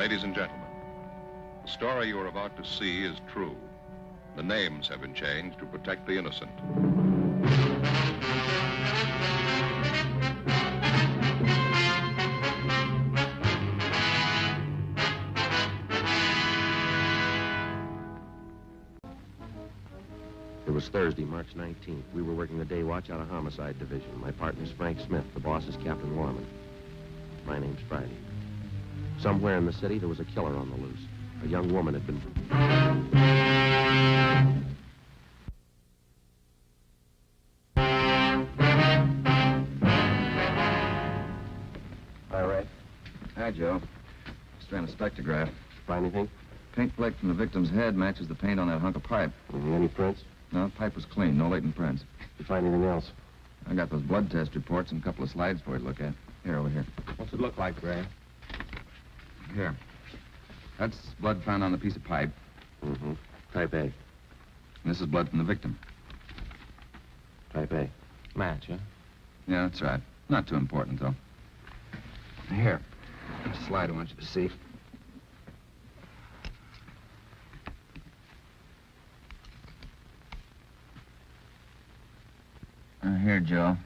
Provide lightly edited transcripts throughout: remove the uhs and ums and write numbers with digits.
Ladies and gentlemen, the story you are about to see is true. The names have been changed to protect the innocent. It was Thursday, March 19th. We were working the day watch out of Homicide Division. My partner's Frank Smith. The boss is Captain Lorman. My name's Friday. Somewhere in the city, there was a killer on the loose. A young woman had been... Hi, Ray. Hi, Joe. Just ran a spectrograph. Find anything? Paint flake from the victim's head matches the paint on that hunk of pipe. Any prints? No, pipe was clean. No latent prints. Did you find anything else? I got those blood test reports and a couple of slides for you to look at. Here, over here. What's it look like, Ray? Here. That's blood found on the piece of pipe. Mm-hmm. Type A. And this is blood from the victim. Type A. Match, huh? Yeah, that's right. Not too important, though. Here. There's a slide I want you to see. Here, Joe.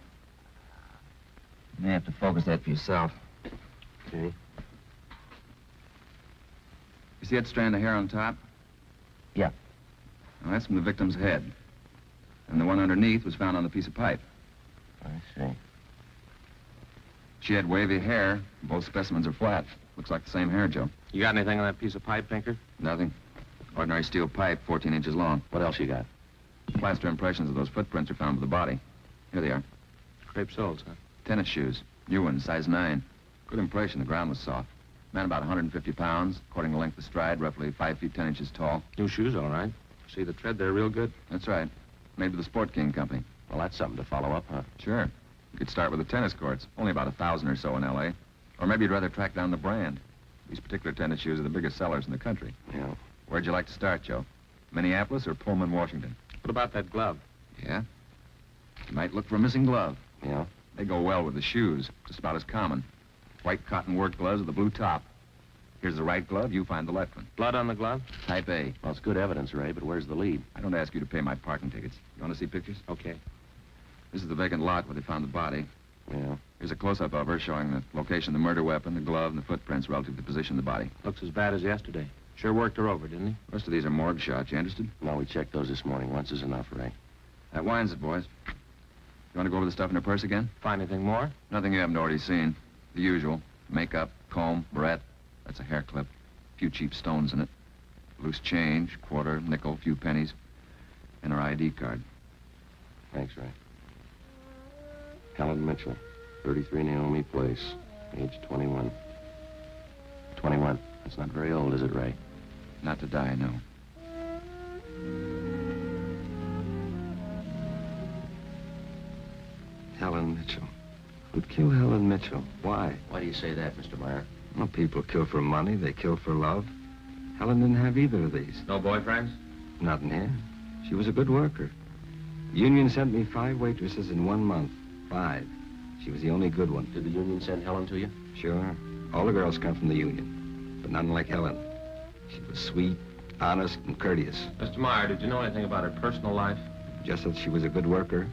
You may have to focus that for yourself. Okay. You see that strand of hair on top? Yeah. Well, that's from the victim's head. And the one underneath was found on the piece of pipe. I see. She had wavy hair. Both specimens are flat. Looks like the same hair, Joe. You got anything on that piece of pipe, Pinker? Nothing. Ordinary steel pipe, 14 inches long. What else you got? Plaster impressions of those footprints are found with the body. Here they are. Crepe soles, huh? Tennis shoes. New ones, size 9. Good impression. The ground was soft. Man about 150 pounds. According to length of stride, roughly 5 feet 10 inches tall. New shoes, all right. See the tread there real good? That's right. Made with the Sport King Company. Well, that's something to follow up, huh? Sure. You could start with the tennis courts. Only about 1,000 or so in L.A. Or maybe you'd rather track down the brand. These particular tennis shoes are the biggest sellers in the country. Yeah. Where'd you like to start, Joe? Minneapolis or Pullman, Washington? What about that glove? Yeah? You might look for a missing glove. Yeah? They go well with the shoes. Just about as common. White cotton work gloves with a blue top. Here's the right glove. You find the left one. Blood on the glove? Type A. Well, it's good evidence, Ray, but where's the lead? I don't ask you to pay my parking tickets. You want to see pictures? Okay. This is the vacant lot where they found the body. Yeah. Here's a close-up of her showing the location of the murder weapon, the glove, and the footprints relative to the position of the body. Looks as bad as yesterday. Sure worked her over, didn't he? The rest of these are morgue shots. You interested? No, we checked those this morning. Once is enough, Ray. That winds it, boys. You want to go over the stuff in her purse again? Find anything more? Nothing you haven't already seen. The usual. Makeup, comb, barette. That's a hair clip. A few cheap stones in it. Loose change, quarter, nickel, few pennies. And her ID card. Thanks, Ray. Helen Mitchell, 33 Naomi Place, age 21. 21. That's not very old, is it, Ray? Not to die, no. Helen Mitchell. Who'd kill Helen Mitchell? Why? Why do you say that, Mr. Meyer? Well, people kill for money. They kill for love. Helen didn't have either of these. No boyfriends? Not in here. She was a good worker. The union sent me 5 waitresses in 1 month. 5. She was the only good one. Did the union send Helen to you? Sure. All the girls come from the union. But none like Helen. She was sweet, honest, and courteous. Mr. Meyer, did you know anything about her personal life? Just that she was a good worker.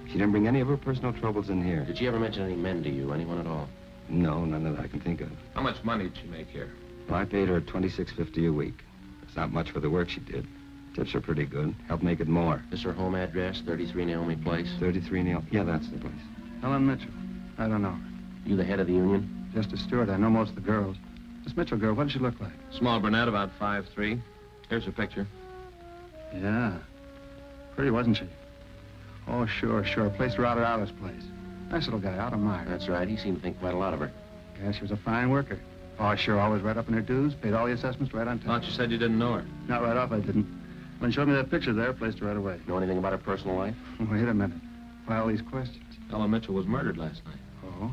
She didn't bring any of her personal troubles in here. Did she ever mention any men to you, anyone at all? No, none that I can think of. How much money did she make here? Well, I paid her $26.50 a week. It's not much for the work she did. Tips are pretty good. Helped make it more. Is her home address 33 Naomi Place? 33 Neil. Yeah, that's the place. Helen Mitchell. I don't know her. You the head of the union? Just a steward. I know most of the girls. This Mitchell girl, what does she look like? Small brunette, about 5'3". Here's her picture. Yeah. Pretty, wasn't she? Oh, sure. Placed her out at Otto's place. Nice little guy, Otto Meyer. That's right. He seemed to think quite a lot of her. Yeah, she was a fine worker. Oh, sure, always right up in her dues. Paid all the assessments right on time. Thought you said you didn't know her. Not right off, I didn't. When she showed me that picture there, placed her right away. Know anything about her personal life? Wait a minute. Why all these questions? Helen Mitchell was murdered last night. Oh?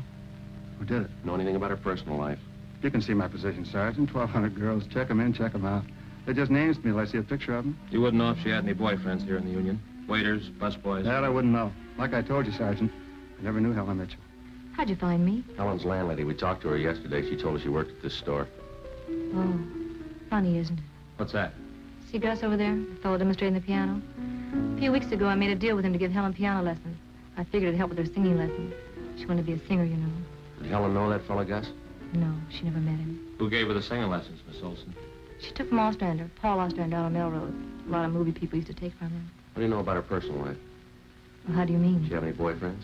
Who did it? Know anything about her personal life? You can see my position, Sergeant. 1,200 girls. Check them in, check them out. They're just names to me till I see a picture of them. You wouldn't know if she had any boyfriends here in the union? Waiters, busboys? That I wouldn't know. Like I told you, Sergeant, I never knew Helen Mitchell. How'd you find me? Helen's landlady. We talked to her yesterday. She told us you worked at this store. Oh, funny, isn't it? What's that? See Gus over there, the fellow demonstrating the piano? A few weeks ago, I made a deal with him to give Helen piano lessons. I figured it'd help with her singing lessons. She wanted to be a singer, you know. Did Helen know that fella, Gus? No, she never met him. Who gave her the singing lessons, Miss Olson? She took from Ostrander, Paul Ostrander out on Melrose. A lot of movie people used to take from him. What do you know about her personal life? Well, how do you mean? Does she have any boyfriends?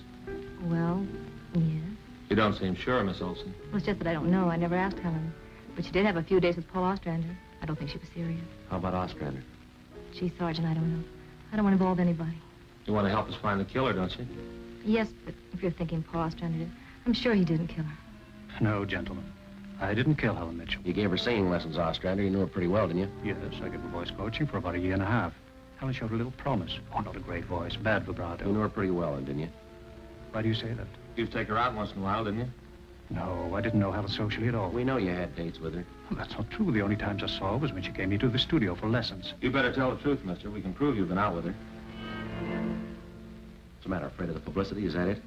Well, yes. You don't seem sure, Miss Olson. Well, it's just that I don't know. I never asked Helen. But she did have a few days with Paul Ostrander. I don't think she was serious. How about Ostrander? Gee, Sergeant, I don't know. I don't want to involve anybody. You want to help us find the killer, don't you? Yes, but if you're thinking Paul Ostrander did, I'm sure he didn't kill her. No, gentlemen. I didn't kill Helen Mitchell. You gave her singing lessons, Ostrander. You knew her pretty well, didn't you? Yes, I gave her voice coaching for about a year and a half. Helen showed a little promise. Oh, not a great voice. Bad vibrato. You knew her pretty well, didn't you? Why do you say that? You'd take her out once in a while, didn't you? No, I didn't know Helen socially at all. We know you had dates with her. Well, that's not true. The only times I saw her was when she came here to the studio for lessons. You better tell the truth, mister. We can prove you've been out with her. What's the matter? Afraid of the publicity? Is that it?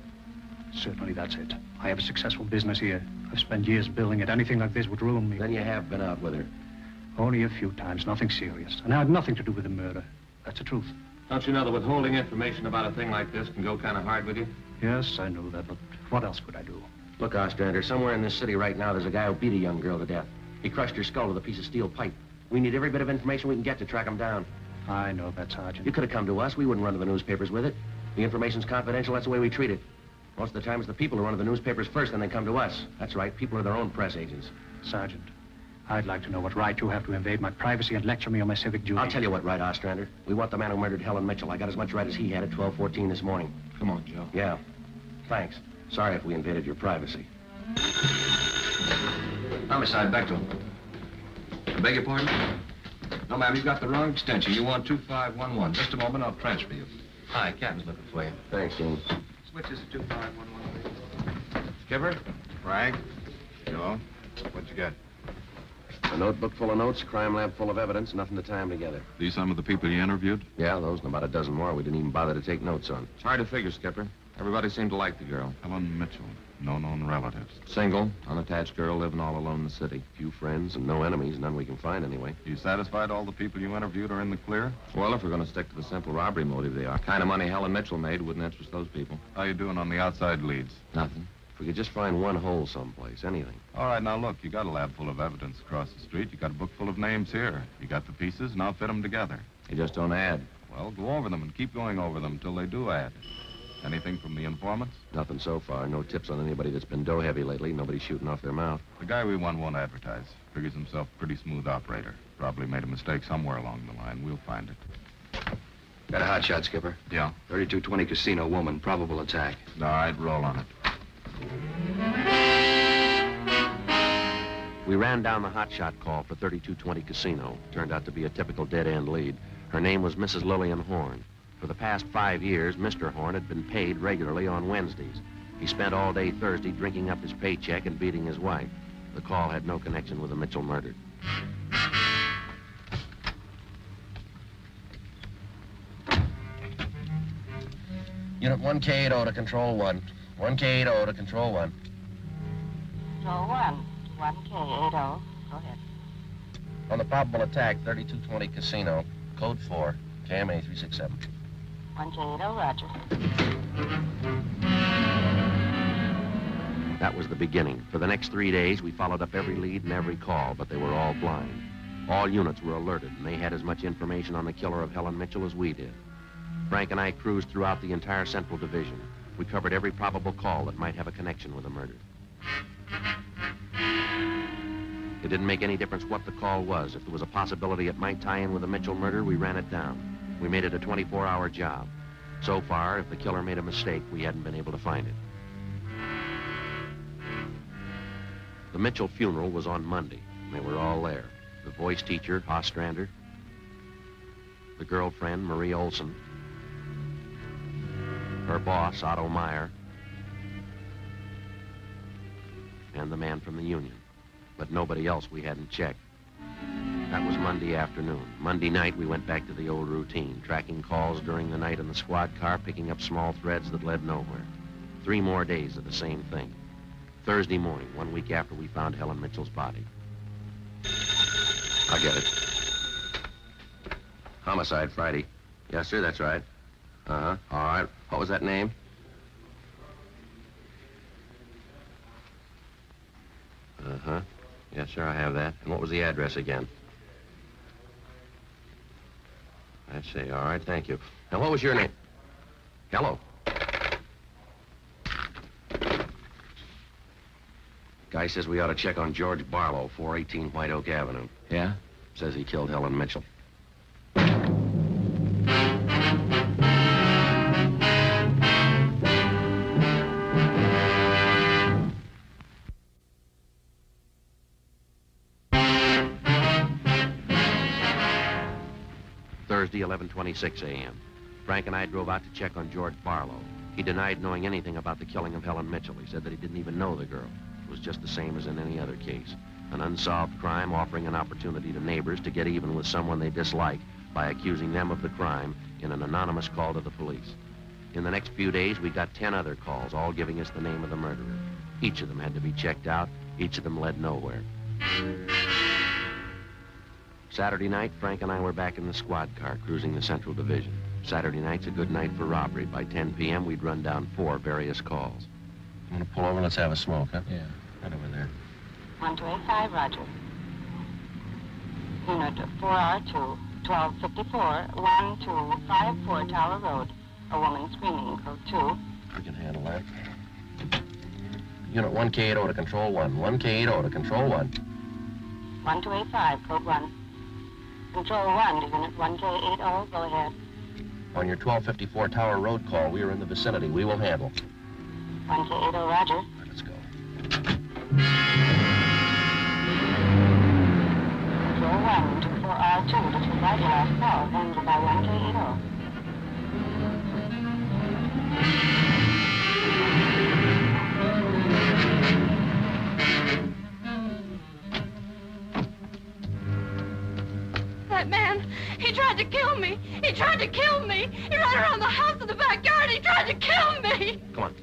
Certainly that's it. I have a successful business here. I've spent years building it. Anything like this would ruin me. Then you have been out with her. Only a few times, nothing serious. And I had nothing to do with the murder. That's the truth. Don't you know that withholding information about a thing like this can go kind of hard with you? Yes, I know that, but what else could I do? Look, Ostrander, somewhere in this city right now, there's a guy who beat a young girl to death. He crushed her skull with a piece of steel pipe. We need every bit of information we can get to track him down. I know that, Sergeant. You could have come to us. We wouldn't run to the newspapers with it. The information's confidential. That's the way we treat it. Most of the time, it's the people who run to the newspapers first, and then come to us. That's right. People are their own press agents. Sergeant, I'd like to know what right you have to invade my privacy and lecture me on my civic duty. I'll tell you what right, Ostrander. We want the man who murdered Helen Mitchell. I got as much right as he had at 12:14 this morning. Come on, Joe. Yeah. Thanks. Sorry if we invaded your privacy. Homicide, Bechtel. I beg your pardon? No, ma'am, you've got the wrong extension. You want 2511. Just a moment, I'll transfer you. Hi, Captain's looking for you. Thanks, Dean. Switch is to 2511. Skipper? Frank? Joe? What you got? A notebook full of notes, a crime lab full of evidence, nothing to tie them together. These some of the people you interviewed? Yeah, those and about a dozen more we didn't even bother to take notes on. It's hard to figure, Skipper. Everybody seemed to like the girl. Helen Mitchell. No known relatives. Single, unattached girl living all alone in the city. Few friends and no enemies, none we can find anyway. You satisfied all the people you interviewed are in the clear? Well, if we're going to stick to the simple robbery motive, they are. The kind of money Helen Mitchell made wouldn't interest those people. How you doing on the outside leads? Nothing. If we could just find one hole someplace, anything. All right, now look, you got a lab full of evidence across the street. You got a book full of names here. You got the pieces, now fit them together. You just don't add. Well, go over them and keep going over them till they do add. Anything from the informants? Nothing so far. No tips on anybody that's been dough heavy lately. Nobody shooting off their mouth. The guy we want won't advertise. Figures himself a pretty smooth operator. Probably made a mistake somewhere along the line. We'll find it. Got a hot shot, Skipper. Yeah? 3220 Casino, woman, probable attack. All right, roll on it. We ran down the hotshot call for 3220 Casino. Turned out to be a typical dead-end lead. Her name was Mrs. Lillian Horn. For the past 5 years, Mr. Horn had been paid regularly on Wednesdays. He spent all day Thursday drinking up his paycheck and beating his wife. The call had no connection with the Mitchell murder. Unit 1K80 to Control 1. 1K80 to Control 1. Control 1. 1K80. Go ahead. On the probable attack, 3220 Casino, Code 4, KMA 367. 1K80, roger. That was the beginning. For the next 3 days, we followed up every lead and every call, but they were all blind. All units were alerted, and they had as much information on the killer of Helen Mitchell as we did. Frank and I cruised throughout the entire Central Division. We covered every probable call that might have a connection with the murder. It didn't make any difference what the call was. If there was a possibility it might tie in with the Mitchell murder, we ran it down. We made it a 24-hour job. So far, if the killer made a mistake, we hadn't been able to find it. The Mitchell funeral was on Monday, and they were all there. The voice teacher, Ostrander, the girlfriend, Marie Olson, her boss, Otto Meyer, and the man from the union. But nobody else we hadn't checked. That was Monday afternoon. Monday night, we went back to the old routine, tracking calls during the night in the squad car, picking up small threads that led nowhere. 3 more days of the same thing. Thursday morning, 1 week after we found Helen Mitchell's body. I'll get it. Homicide, Friday. Yes, sir, that's right. Uh-huh. All right. What was that name? Uh-huh. Yes, sir, I have that. And what was the address again? I see. All right, thank you. Now, what was your name? Hello. Guy says we ought to check on George Barlow, 418 White Oak Avenue. Yeah? Says he killed Helen Mitchell. Thursday, 11:26 a.m. Frank and I drove out to check on George Barlow. He denied knowing anything about the killing of Helen Mitchell. He said that he didn't even know the girl. It was just the same as in any other case. An unsolved crime offering an opportunity to neighbors to get even with someone they dislike by accusing them of the crime in an anonymous call to the police. In the next few days, we got 10 other calls, all giving us the name of the murderer. Each of them had to be checked out. Each of them led nowhere. Saturday night, Frank and I were back in the squad car cruising the Central Division. Saturday night's a good night for robbery. By 10 p.m., we'd run down 4 various calls. I'm gonna pull over. Let's have a smoke, huh? Yeah. Right over there. 1285, Roger. Unit 4R2, 1254, 1254 Tower Road. A woman screaming, code 2. We can handle that. Unit 1K80 to Control 1. 1K80 to Control 1. 1285, code 1. Control 1 to Unit 1K80, go ahead. On your 1254 Tower Road call, we are in the vicinity. We will handle. 1K80, Roger. All right, let's go. Control 1 to 4R2, disregard your last call, handled by 1K80. That man, he tried to kill me. He tried to kill me. He ran around the house in the backyard. He tried to kill me. Come on.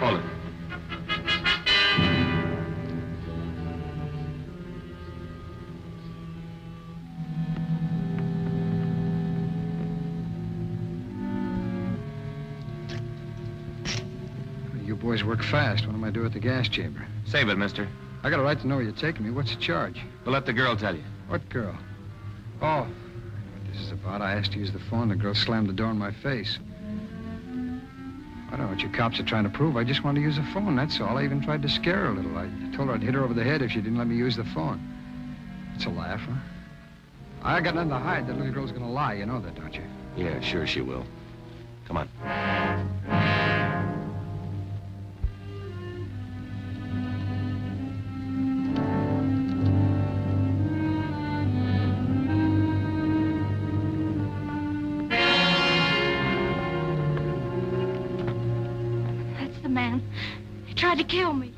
Hold it. You boys work fast. What am I doing at the gas chamber? Save it, mister. I got a right to know where you're taking me. What's the charge? We'll let the girl tell you. What girl? Oh, I know what this is about. I asked to use the phone. The girl slammed the door in my face. I don't know what you cops are trying to prove. I just wanted to use the phone, that's all. I even tried to scare her a little. I told her I'd hit her over the head if she didn't let me use the phone. It's a laugh, huh? I got nothing to hide. That little girl's gonna lie. You know that, don't you? Yeah, sure she will. Come on. That's the man. He tried to kill me.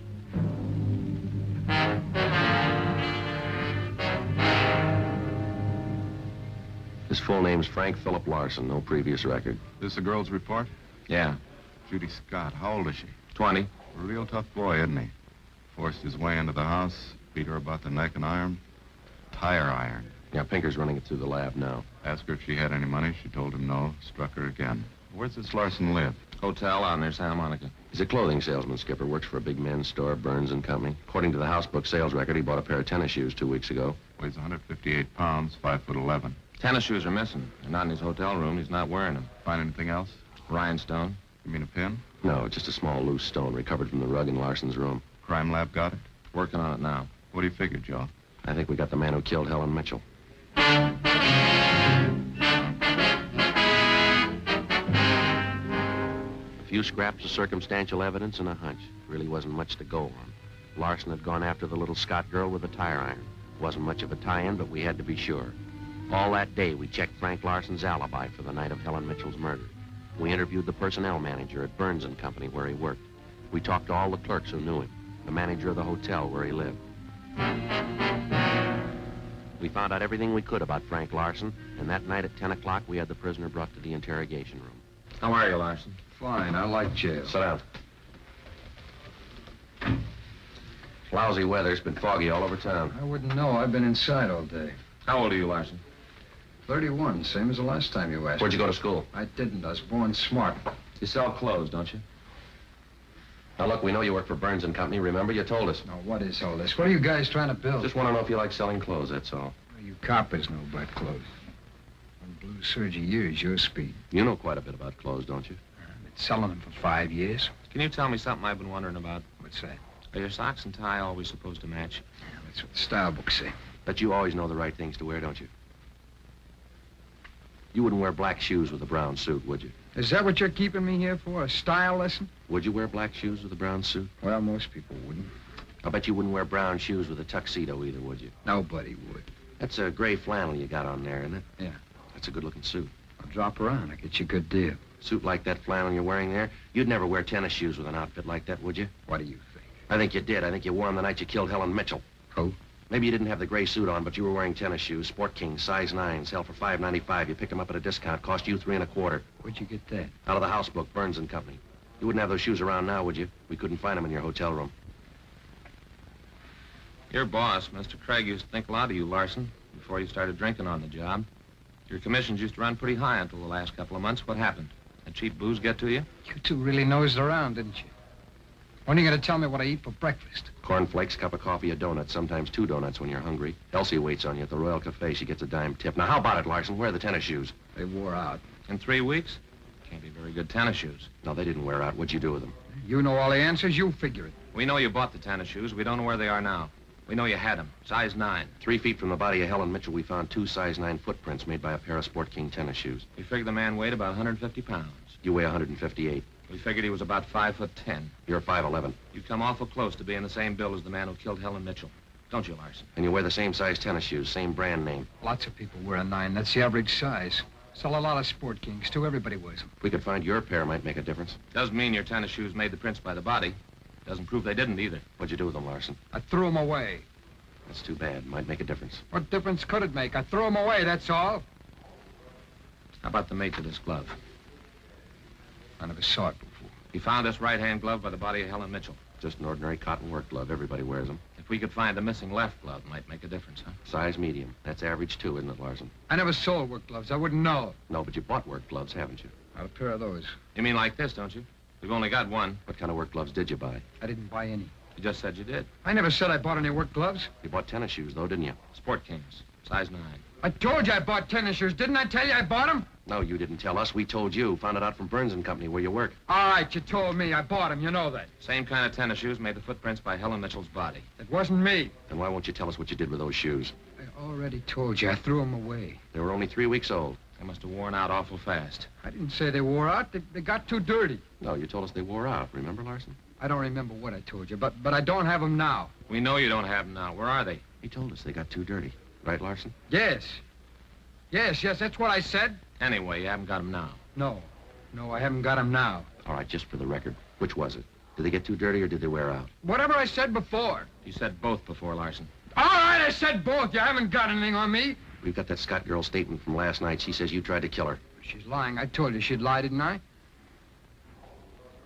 His full name's Frank Philip Larson, no previous record. This the girl's report? Yeah. Judy Scott. How old is she? 20. A real tough boy, isn't he? Forced his way into the house, beat her about the neck and iron. Tire iron. Yeah, Pinker's running it through the lab now. Asked her if she had any money. She told him no. Struck her again. Where's this Larson live? Hotel out near Santa Monica. He's a clothing salesman, Skipper. Works for a big men's store, Burns and Company. According to the housebook sales record, he bought a pair of tennis shoes 2 weeks ago. Weighs 158 pounds, 5'11". Tennis shoes are missing. They're not in his hotel room. He's not wearing them. Find anything else? Rhinestone. You mean a pin? No, just a small loose stone recovered from the rug in Larson's room. Crime lab got it? Working on it now. What do you figure, Joe? I think we got the man who killed Helen Mitchell. A few scraps of circumstantial evidence and a hunch. Really wasn't much to go on. Larson had gone after the little Scott girl with a tire iron. Wasn't much of a tie-in, but we had to be sure. All that day, we checked Frank Larson's alibi for the night of Helen Mitchell's murder. We interviewed the personnel manager at Burns & Company where he worked. We talked to all the clerks who knew him, the manager of the hotel where he lived. We found out everything we could about Frank Larson, and that night at 10 o'clock, we had the prisoner brought to the interrogation room. How are you, Larson? Fine. I like jail. Sit down. Lousy weather. It's been foggy all over town. I wouldn't know. I've been inside all day. How old are you, Larson? 31, same as the last time you asked. Where'd you go to school? I didn't. I was born smart. You sell clothes, don't you? Now, look, we know you work for Burns & Company. Remember, you told us. Now, what is all this? What are you guys trying to build? Just want to know if you like selling clothes, that's all. Well, you coppers know about clothes. One blue serge a year is your speed. You know quite a bit about clothes, don't you? I've been selling them for 5 years. Can you tell me something I've been wondering about? What's that? Are your socks and tie always supposed to match? Yeah, that's what the style books say. But you always know the right things to wear, don't you? You wouldn't wear black shoes with a brown suit, would you? Is that what you're keeping me here for, a style lesson? Would you wear black shoes with a brown suit? Well, most people wouldn't. I bet you wouldn't wear brown shoes with a tuxedo either, would you? Nobody would. That's a gray flannel you got on there, isn't it? Yeah. That's a good-looking suit. I'll drop around. I'll get you a good deal. Suit like that flannel you're wearing there, you'd never wear tennis shoes with an outfit like that, would you? What do you think? I think you did. I think you wore them the night you killed Helen Mitchell. Who? Maybe you didn't have the gray suit on, but you were wearing tennis shoes, Sport King, size 9, sell for $5.95. You picked them up at a discount, cost you $3 1/4. Where'd you get that? Out of the house book, Burns & Company. You wouldn't have those shoes around now, would you? We couldn't find them in your hotel room. Your boss, Mr. Craig, used to think a lot of you, Larson, before you started drinking on the job. Your commissions used to run pretty high until the last couple of months. What happened? That cheap booze get to you? You two really nosed around, didn't you? When are you going to tell me what I eat for breakfast? Cornflakes, cup of coffee, a donut, sometimes 2 donuts when you're hungry. Elsie waits on you at the Royal Cafe. She gets a dime tip. Now, how about it, Larson? Where are the tennis shoes? They wore out. In 3 weeks? Can't be very good tennis shoes. No, they didn't wear out. What'd you do with them? You know all the answers. You figure it. We know you bought the tennis shoes. We don't know where they are now. We know you had them. Size 9. 3 feet from the body of Helen Mitchell, we found 2 size 9 footprints made by a pair of Sport King tennis shoes. We figured the man weighed about 150 pounds. You weigh 158. We figured he was about 5'10". You're 5'11". You come awful close to being the same build as the man who killed Helen Mitchell. Don't you, Larson? And you wear the same size tennis shoes, same brand name. Lots of people wear a 9. That's the average size. Sell a lot of Sport Kings, too. Everybody wears them. If we could find your pair, might make a difference. Doesn't mean your tennis shoes made the prints by the body. Doesn't prove they didn't either. What'd you do with them, Larson? I threw them away. That's too bad. Might make a difference. What difference could it make? I threw them away, that's all. How about the mate to this glove? I never saw it before. He found this right-hand glove by the body of Helen Mitchell. Just an ordinary cotton work glove. Everybody wears them. If we could find the missing left glove, might make a difference, huh? Size medium. That's average, too, isn't it, Larson? I never sold work gloves. I wouldn't know. No, but you bought work gloves, haven't you? Not a pair of those. You mean like this, don't you? We've only got one. What kind of work gloves did you buy? I didn't buy any. You just said you did. I never said I bought any work gloves. You bought tennis shoes, though, didn't you? Sport Kings, size 9. I told you I bought tennis shoes. Didn't I tell you I bought them? No, you didn't tell us. We told you. Found it out from Burns & Company, where you work. All right, you told me. I bought them. You know that. Same kind of tennis shoes made the footprints by Helen Mitchell's body. It wasn't me. Then why won't you tell us what you did with those shoes? I already told you. I threw them away. They were only 3 weeks old. They must have worn out awful fast. I didn't say they wore out. They got too dirty. No, you told us they wore out. Remember, Larson? I don't remember what I told you, but I don't have them now. We know you don't have them now. Where are they? He told us they got too dirty. Right, Larson? Yes. Yes, that's what I said. Anyway, you haven't got them now. No, I haven't got them now. All right, just for the record, which was it? Did they get too dirty or did they wear out? Whatever I said before. You said both before, Larson. All right, I said both. You haven't got anything on me. We've got that Scott girl's statement from last night. She says you tried to kill her. She's lying. I told you she'd lie, didn't I?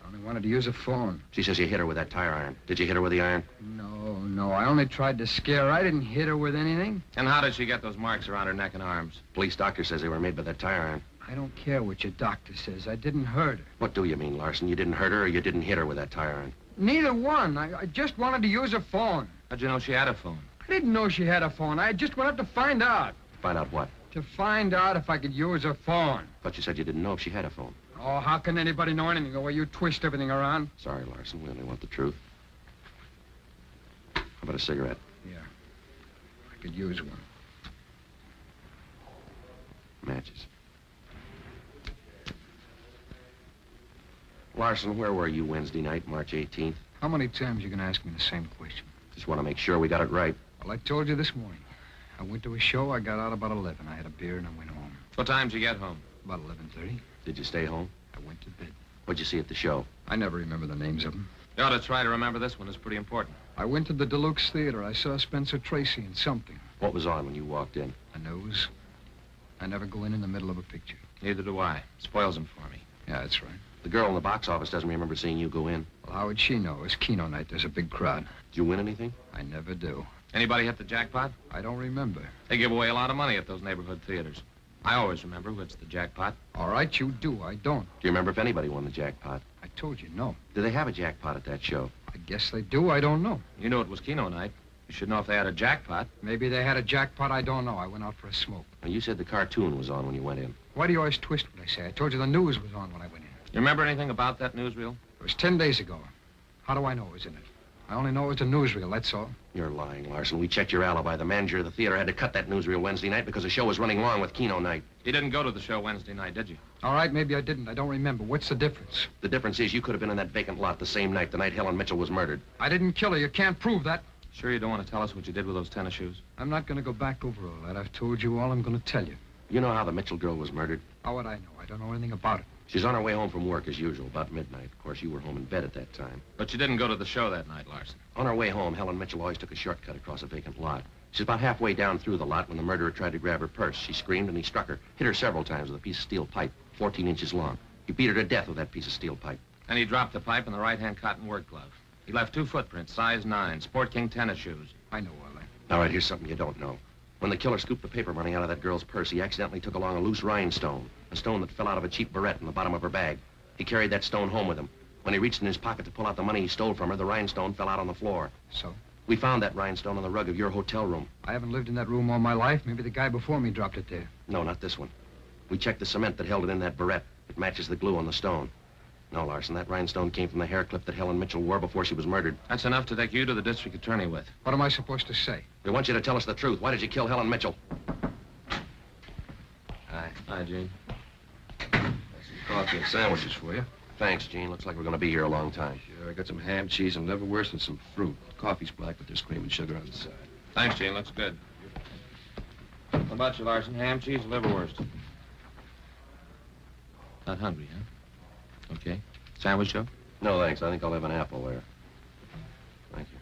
I only wanted to use a phone. She says you hit her with that tire iron. Did you hit her with the iron? No. I only tried to scare her. I didn't hit her with anything. And how did she get those marks around her neck and arms? Police doctor says they were made by that tire iron. I don't care what your doctor says. I didn't hurt her. What do you mean, Larson? You didn't hurt her or you didn't hit her with that tire iron? Neither one. I just wanted to use a phone. How'd you know she had a phone? I didn't know she had a phone. I just went up to find out. Find out what? To find out if I could use her phone. But you said you didn't know if she had a phone. Oh, how can anybody know anything the way you twist everything around? Sorry, Larson. We only want the truth. How about a cigarette? Yeah. I could use one. Matches. Larson, where were you Wednesday night, March 18th? How many times are you going to ask me the same question? Just want to make sure we got it right. Well, I told you this morning. I went to a show. I got out about 11. I had a beer and I went home. What time did you get home? About 11:30. Did you stay home? I went to bed. What'd you see at the show? I never remember the names of them. You ought to try to remember this one. It's pretty important. I went to the Deluxe Theater. I saw Spencer Tracy in something. What was on when you walked in? The news. I never go in the middle of a picture. Neither do I. Spoils them for me. Yeah, that's right. The girl in the box office doesn't remember seeing you go in. Well, how would she know? It's Keno night. There's a big crowd. Did you win anything? I never do. Anybody hit the jackpot? I don't remember. They give away a lot of money at those neighborhood theaters. I always remember who hits the jackpot. All right, you do. I don't. Do you remember if anybody won the jackpot? I told you no. Do they have a jackpot at that show? I guess they do. I don't know. You knew it was Keno night. You should know if they had a jackpot. Maybe they had a jackpot. I don't know. I went out for a smoke. Now, you said the cartoon was on when you went in. Why do you always twist what I say? I told you the news was on when I went in. You remember anything about that newsreel? It was 10 days ago. How do I know it was in it? I only know it's a newsreel, that's all. You're lying, Larson. We checked your alibi. The manager of the theater had to cut that newsreel Wednesday night because the show was running long with Keno night. You didn't go to the show Wednesday night, did you? All right, maybe I didn't. I don't remember. What's the difference? The difference is you could have been in that vacant lot the same night, the night Helen Mitchell was murdered. I didn't kill her. You can't prove that. Sure you don't want to tell us what you did with those tennis shoes? I'm not going to go back over all that. I've told you all I'm going to tell you. You know how the Mitchell girl was murdered? How would I know? I don't know anything about it. She's on her way home from work as usual, about midnight. Of course, you were home in bed at that time. But you didn't go to the show that night, Larson. On her way home, Helen Mitchell always took a shortcut across a vacant lot. She's about halfway down through the lot when the murderer tried to grab her purse. She screamed and he struck her, hit her several times with a piece of steel pipe, 14 inches long. He beat her to death with that piece of steel pipe. And he dropped the pipe in the right-hand cotton work glove. He left 2 footprints, size 9, Sport King tennis shoes. I know all that. All right, here's something you don't know. When the killer scooped the paper money out of that girl's purse, he accidentally took along a loose rhinestone, a stone that fell out of a cheap barrette in the bottom of her bag. He carried that stone home with him. When he reached in his pocket to pull out the money he stole from her, the rhinestone fell out on the floor. So? We found that rhinestone on the rug of your hotel room. I haven't lived in that room all my life. Maybe the guy before me dropped it there. No, not this one. We checked the cement that held it in that barrette. It matches the glue on the stone. No, Larson, that rhinestone came from the hair clip that Helen Mitchell wore before she was murdered. That's enough to take you to the district attorney with. What am I supposed to say? We want you to tell us the truth. Why did you kill Helen Mitchell? Hi. Hi, Gene. Some coffee and sandwiches for you. Thanks, Gene. Looks like we're going to be here a long time. Sure, I got some ham, cheese, and liverwurst and some fruit. Coffee's black, but there's cream and sugar on the side. Thanks, Gene. Looks good. What about you, Larson? Ham, cheese, liverwurst. Not hungry, huh? Okay. Sandwich, Joe? No, thanks. I think I'll have an apple there. Thank you.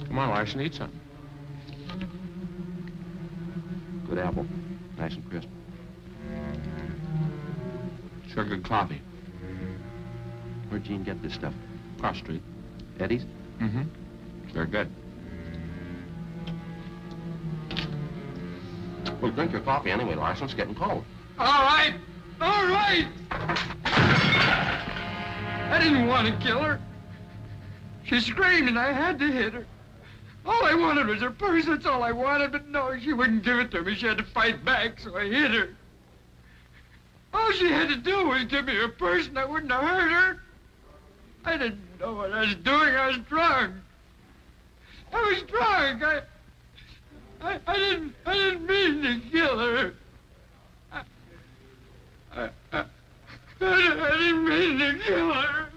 Come on, Larson, eat something. Good apple. Nice and crisp. Sure good coffee. Where'd Gene get this stuff? Cross Street. Eddie's? Mm-hmm. Very good. Well, drink your coffee anyway, Larson. It's getting cold. All right! All right! I didn't want to kill her. She screamed and I had to hit her. All I wanted was her purse, that's all I wanted, but no, she wouldn't give it to me. She had to fight back, so I hit her. All she had to do was give me her purse and I wouldn't have hurt her. I didn't know what I was doing. I was drunk. I was drunk. I didn't mean to kill her. I didn't mean to kill her.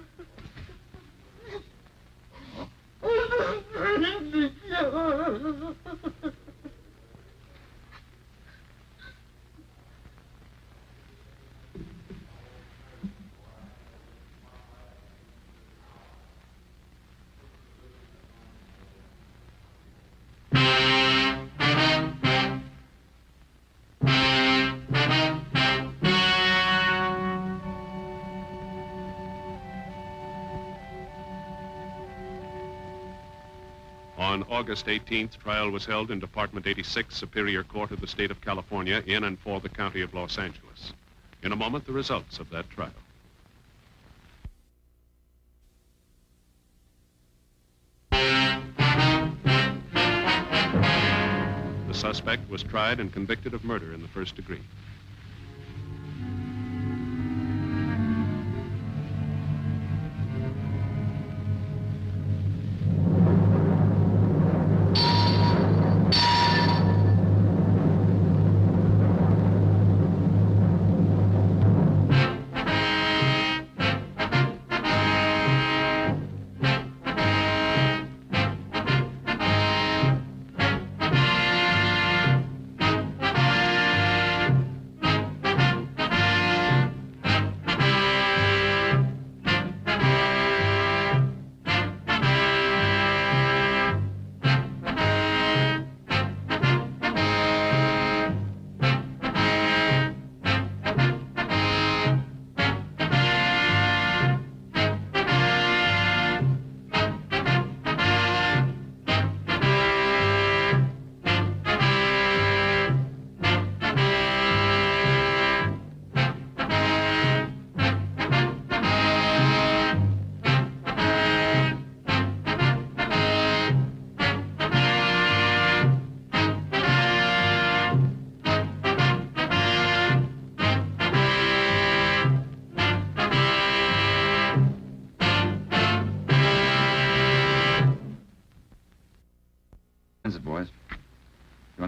I didn't mean to kill her. On August 18th, trial was held in Department 86, Superior Court of the State of California, in and for the County of Los Angeles. In a moment, the results of that trial. The suspect was tried and convicted of murder in the first degree.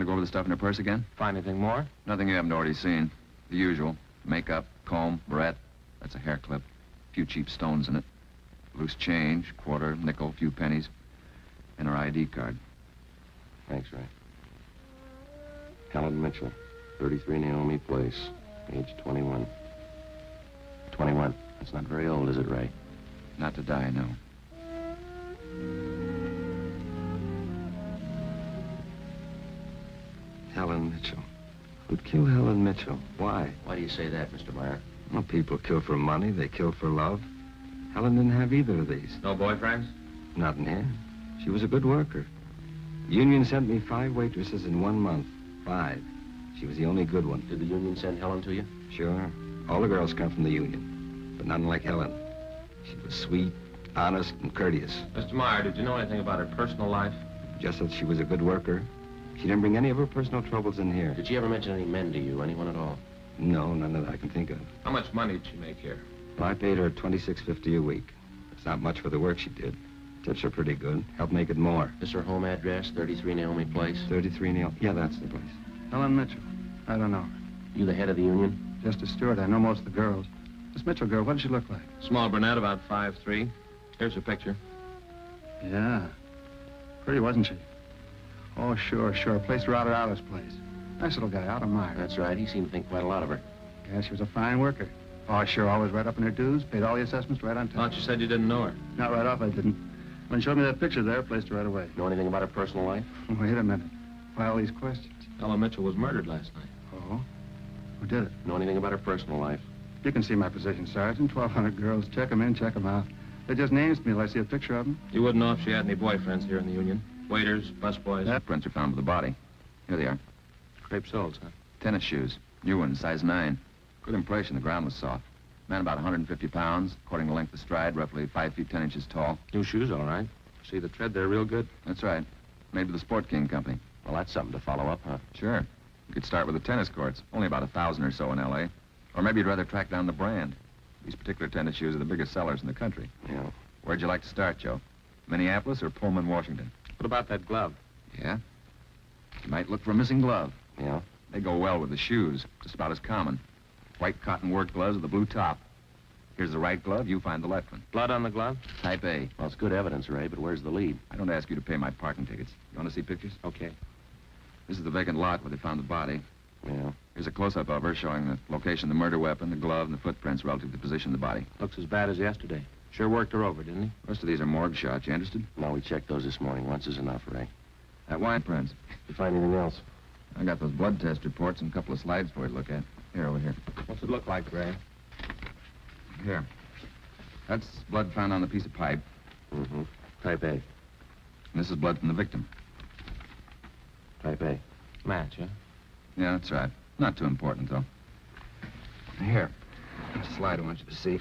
Want to go over the stuff in her purse again? Find anything more? Nothing you haven't already seen. The usual. Makeup, comb, barette. That's a hair clip. A few cheap stones in it. Loose change, quarter, nickel, few pennies. And her ID card. Thanks, Ray. Helen Mitchell, 33 Naomi Place, age 21. 21. That's not very old, is it, Ray? Not to die, no. Helen Mitchell. Who'd kill Helen Mitchell? Why? Why do you say that, Mr. Meyer? Well, people kill for money. They kill for love. Helen didn't have either of these. No boyfriends? Not in here. She was a good worker. The union sent me 5 waitresses in 1 month. 5. She was the only good one. Did the union send Helen to you? Sure. All the girls come from the union, but none like Helen. She was sweet, honest, and courteous. Mr. Meyer, did you know anything about her personal life? Just that she was a good worker. She didn't bring any of her personal troubles in here. Did she ever mention any men to you, anyone at all? No, none that I can think of. How much money did she make here? Well, I paid her $26.50 a week. It's not much for the work she did. Tips are pretty good. Help make it more. Is her home address 33 Naomi Place? 33 Neil. Yeah, that's the place. Helen Mitchell. I don't know. You the head of the union? Just a steward. I know most of the girls. This Mitchell girl, what did she look like? Small brunette, about 5'3". Here's her picture. Yeah. Pretty, wasn't she? Oh, sure. Placed her out at Alice's place. Nice little guy, out of Meyer. That's right. He seemed to think quite a lot of her. Yeah, she was a fine worker. Oh, sure, always right up in her dues. Paid all the assessments right on time. Thought you said you didn't know her. Not right off, I didn't. When he showed me that picture there, placed her right away. Know anything about her personal life? Wait a minute. Why all these questions? Helen Mitchell was murdered last night. Oh? Who did it? Know anything about her personal life? You can see my position, Sergeant. 1,200 girls. Check them in, check them out. They just names to me till I see a picture of them. You wouldn't know if she had any boyfriends here in the union? Waiters, busboys? Footprints are found with the body. Here they are. Crepe soles, huh? Tennis shoes. New ones, size 9. Good impression. The ground was soft. Man about 150 pounds. According to length of stride, roughly 5 feet 10 inches tall. New shoes, all right. See the tread there real good? That's right. Made by the Sport King Company. Well, that's something to follow up, huh? Sure. You could start with the tennis courts. Only about 1,000 or so in L.A. Or maybe you'd rather track down the brand. These particular tennis shoes are the biggest sellers in the country. Yeah. Where'd you like to start, Joe? Minneapolis or Pullman, Washington? What about that glove? Yeah? You might look for a missing glove. Yeah? They go well with the shoes. Just about as common. White cotton work gloves with a blue top. Here's the right glove. You find the left one. Blood on the glove? Type A. Well, it's good evidence, Ray, but where's the lead? I don't ask you to pay my parking tickets. You want to see pictures? Okay. This is the vacant lot where they found the body. Yeah. Here's a close-up of her showing the location of the murder weapon, the glove, and the footprints relative to the position of the body. Looks as bad as yesterday. Sure worked her over, didn't he? The rest of these are morgue shots. You interested? No, we checked those this morning. Once is enough, Ray. That wine prints. You find anything else? I got those blood test reports and a couple of slides for you to look at. Here, over here. What's it look like, Ray? Here. That's blood found on the piece of pipe. Mm-hmm. Type A. And this is blood from the victim. Type A. Match, huh? Yeah, that's right. Not too important, though. Here. Here's a slide I want you to see.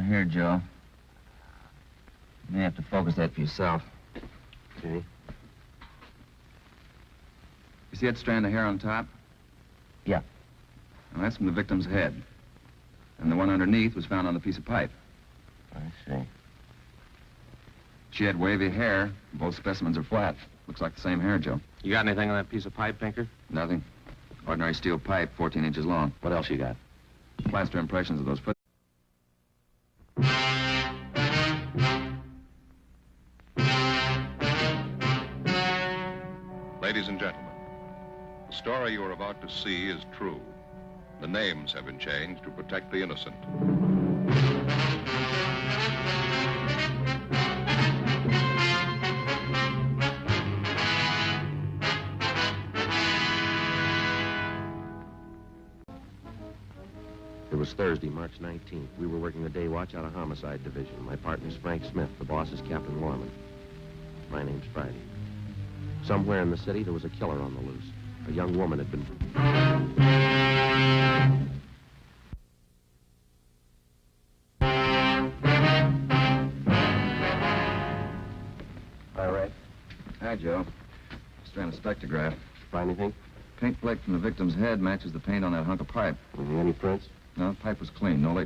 Here, Joe. You may have to focus that for yourself. Okay. You see that strand of hair on top? Yeah. Well, that's from the victim's head. And the one underneath was found on the piece of pipe. I see. She had wavy hair. Both specimens are flat. Looks like the same hair, Joe. You got anything on that piece of pipe, Pinker? Nothing. Ordinary steel pipe, 14 inches long. What else you got? Plaster impressions of those foot. Ladies and gentlemen, the story you are about to see is true. The names have been changed to protect the innocent. It was Thursday, March 19th. We were working the day watch out of Homicide Division. My partner's Frank Smith. The boss is Captain Lorman. My name's Friday. Somewhere in the city, there was a killer on the loose. A young woman had been... Hi, Ray. Hi, Joe. Just ran a spectrograph. Find anything? Paint flake from the victim's head matches the paint on that hunk of pipe. Any prints? No, the pipe was clean. No latent